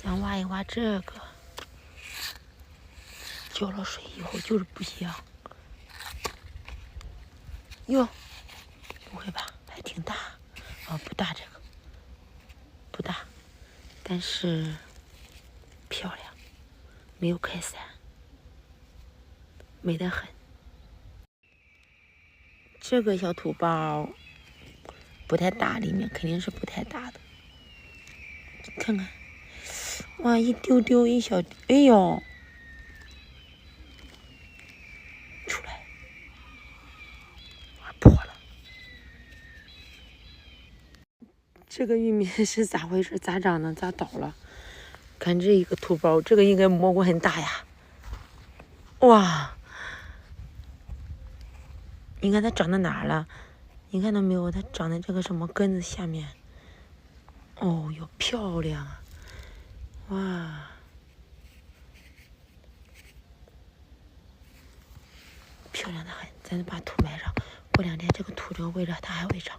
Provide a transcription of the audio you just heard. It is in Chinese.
咱挖一挖这个，浇了水以后就是不一样。哟，不会吧？还挺大。哦，不大，这个不大，但是漂亮，没有开伞，美得很。这个小土包不太大，里面肯定是不太大的。看看，哇，一丢丢，一小，哎呦，出来，破了。这个玉米是咋回事？咋长的？咋倒了？看这一个土包，这个应该蘑菇很大呀。哇，你看它长到哪儿了？你看到没有？它长在这个什么根子下面。哦哟，漂亮啊！哇，漂亮的很。咱把土埋上，过2天这个土这个味道它还会长。